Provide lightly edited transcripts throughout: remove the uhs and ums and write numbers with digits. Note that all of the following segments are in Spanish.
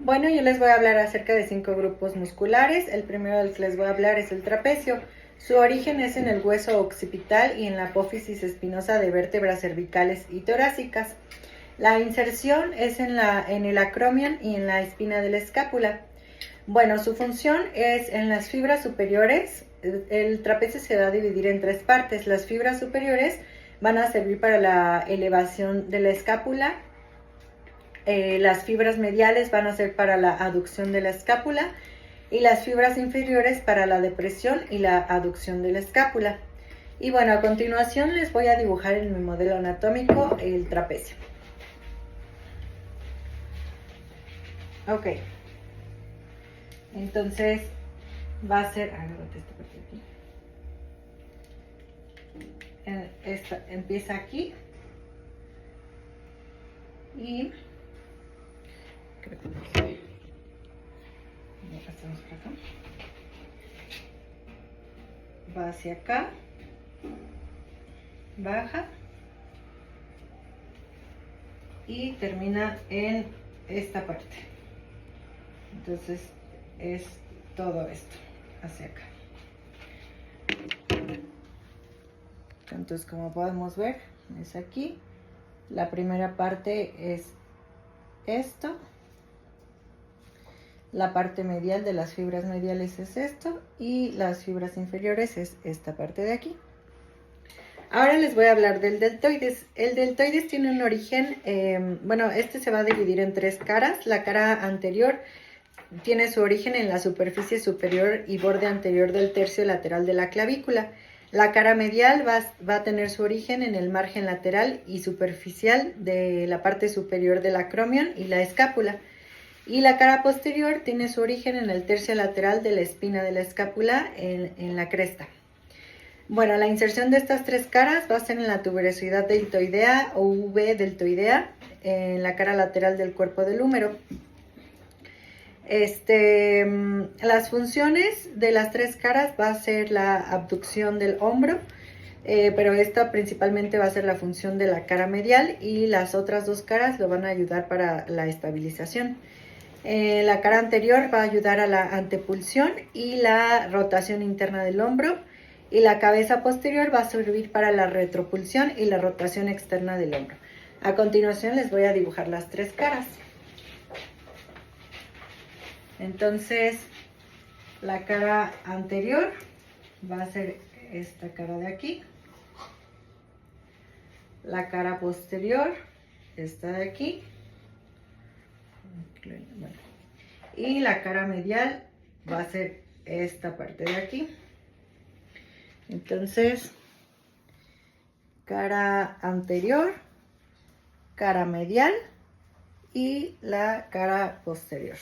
Bueno, yo les voy a hablar acerca de 5 grupos musculares. El primero del que les voy a hablar es el trapecio. Su origen es en el hueso occipital y en la apófisis espinosa de vértebras cervicales y torácicas. La inserción es en el acromion y en la espina de la escápula. Bueno, su función es en las fibras superiores. El trapecio se va a dividir en 3 partes. Las fibras superiores van a servir para la elevación de la escápula. Las fibras mediales van a ser para la aducción de la escápula y las fibras inferiores para la depresión y la aducción de la escápula. Y bueno, a continuación les voy a dibujar en mi modelo anatómico el trapecio. Ok. Entonces va a ser, agárrate esta parte de aquí. Esta empieza aquí y creo que pasamos por acá. Va hacia acá, baja y termina en esta parte. Entonces es todo esto hacia acá. Entonces, como podemos ver, es aquí. La primera parte es esto. La parte medial de las fibras mediales es esto y las fibras inferiores es esta parte de aquí. Ahora les voy a hablar del deltoides. El deltoides tiene un origen, este se va a dividir en 3 caras. La cara anterior tiene su origen en la superficie superior y borde anterior del tercio lateral de la clavícula. La cara medial va a tener su origen en el margen lateral y superficial de la parte superior del acromion y la escápula. Y la cara posterior tiene su origen en el tercio lateral de la espina de la escápula en la cresta. Bueno, la inserción de estas 3 caras va a ser en la tuberosidad deltoidea o V deltoidea, en la cara lateral del cuerpo del húmero. Las funciones de las 3 caras va a ser la abducción del hombro, pero esta principalmente va a ser la función de la cara medial y las otras 2 caras lo van a ayudar para la estabilización. La cara anterior va a ayudar a la antepulsión y la rotación interna del hombro, y la cabeza posterior va a servir para la retropulsión y la rotación externa del hombro. A continuación les voy a dibujar las 3 caras. Entonces, la cara anterior va a ser esta cara de aquí. La cara posterior, esta de aquí. Bueno, y la cara medial va a ser esta parte de aquí. Entonces, cara anterior, cara medial y la cara posterior.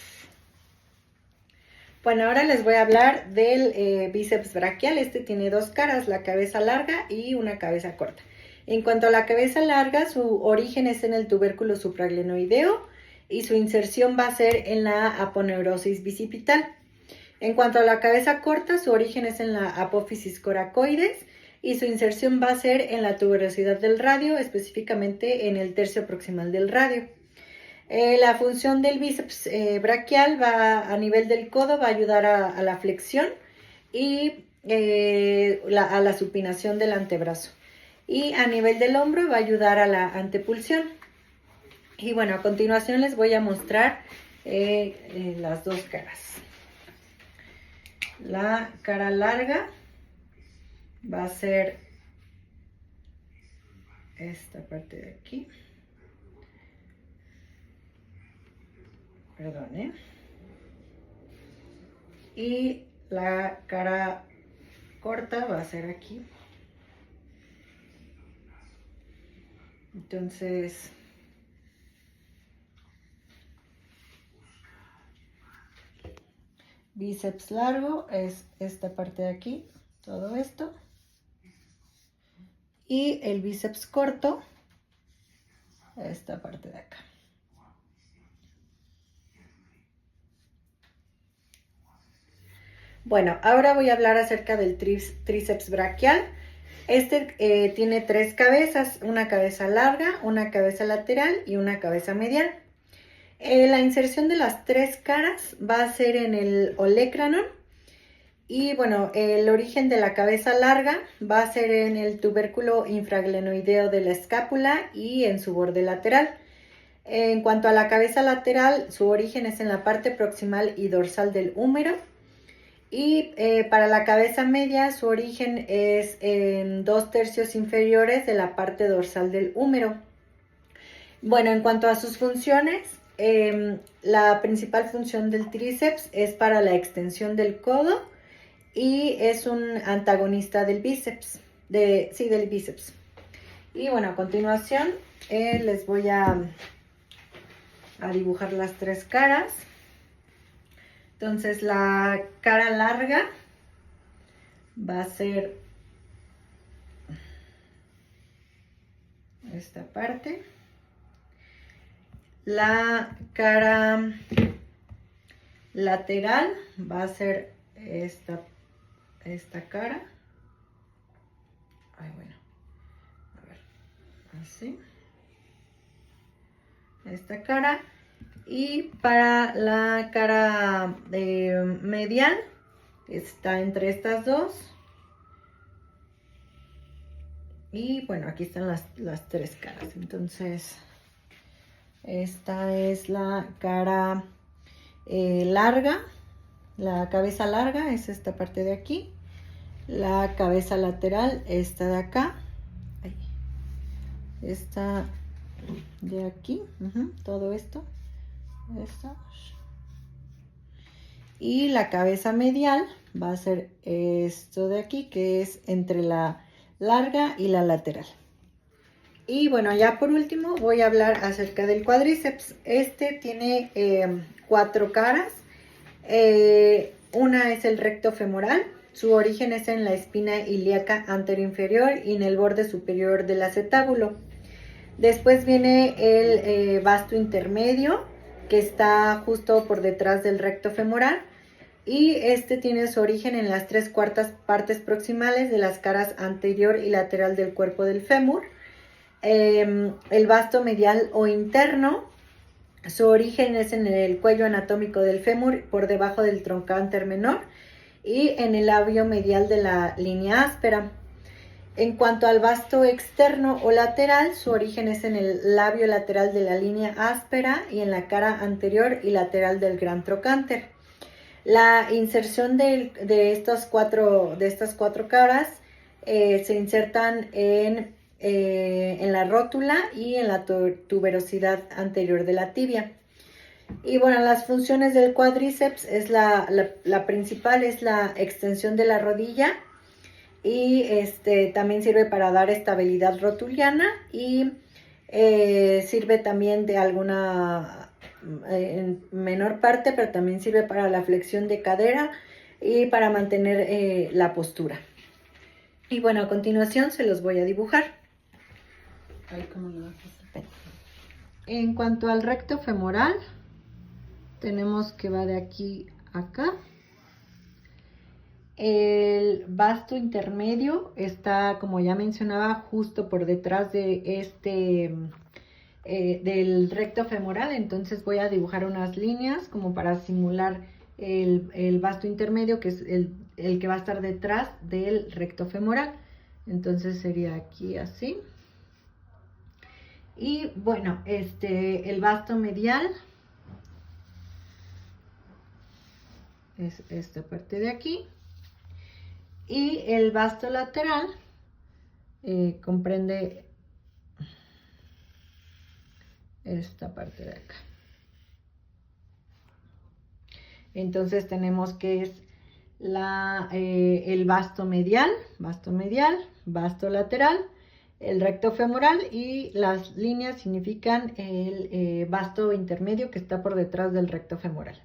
Bueno, ahora les voy a hablar del bíceps braquial. Este tiene 2 caras, la cabeza larga y una cabeza corta. En cuanto a la cabeza larga, su origen es en el tubérculo supraglenoideo y su inserción va a ser en la aponeurosis bicipital. En cuanto a la cabeza corta, su origen es en la apófisis coracoides y su inserción va a ser en la tuberosidad del radio, específicamente en el tercio proximal del radio. La función del bíceps braquial va a nivel del codo, va a ayudar a la flexión y a la supinación del antebrazo. Y a nivel del hombro va a ayudar a la antepulsión. Y bueno, a continuación les voy a mostrar las 2 caras. La cara larga va a ser esta parte de aquí. Perdón, y la cara corta va a ser aquí. Entonces, bíceps largo es esta parte de aquí, todo esto. Y el bíceps corto, esta parte de acá. Bueno, ahora voy a hablar acerca del tríceps braquial. Tiene 3 cabezas, una cabeza larga, una cabeza lateral y una cabeza medial. La inserción de las 3 caras va a ser en el olecranon. Y bueno, el origen de la cabeza larga va a ser en el tubérculo infraglenoideo de la escápula y en su borde lateral. En cuanto a la cabeza lateral, su origen es en la parte proximal y dorsal del húmero. Y para la cabeza media, su origen es en 2/3 inferiores de la parte dorsal del húmero. Bueno, en cuanto a sus funciones, la principal función del tríceps es para la extensión del codo y es un antagonista del bíceps, del bíceps. Y bueno, a continuación les voy a dibujar las 3 caras. Entonces la cara larga va a ser esta parte. La cara lateral va a ser esta cara. Ay, bueno, a ver, así. Esta cara. Y para la cara medial está entre estas dos. Y bueno, aquí están las 3 caras. Entonces, esta es la cara larga. La cabeza larga es esta parte de aquí. La cabeza lateral, esta de acá. Esta de aquí. Todo esto. Y la cabeza medial va a ser esto de aquí, que es entre la larga y la lateral. Y bueno, ya por último voy a hablar acerca del cuádriceps. Este tiene 4 caras. Una es el recto femoral. Su origen es en la espina ilíaca anteroinferior y en el borde superior del acetábulo. Después viene el vasto intermedio, que está justo por detrás del recto femoral, y este tiene su origen en las 3/4 partes proximales de las caras anterior y lateral del cuerpo del fémur. El vasto medial o interno, su origen es en el cuello anatómico del fémur por debajo del trocánter menor y en el labio medial de la línea áspera. En cuanto al vasto externo o lateral, su origen es en el labio lateral de la línea áspera y en la cara anterior y lateral del gran trocánter. La inserción de estas cuatro caras se insertan en la rótula y en la tuberosidad anterior de la tibia. Y bueno, las funciones del cuádriceps es la principal es la extensión de la rodilla. Y también sirve para dar estabilidad rotuliana y sirve también de alguna en menor parte, pero también sirve para la flexión de cadera y para mantener la postura. Y bueno, a continuación se los voy a dibujar. ¿Cómo lo vas a hacer? En cuanto al recto femoral, tenemos que va de aquí a acá. El vasto intermedio está, como ya mencionaba, justo por detrás de del recto femoral. Entonces voy a dibujar unas líneas como para simular el vasto intermedio, que es el que va a estar detrás del recto femoral. Entonces sería aquí así. Y bueno, el vasto medial es esta parte de aquí. Y el vasto lateral comprende esta parte de acá. Entonces tenemos que es el vasto medial, vasto lateral, el recto femoral, y las líneas significan el vasto intermedio que está por detrás del recto femoral.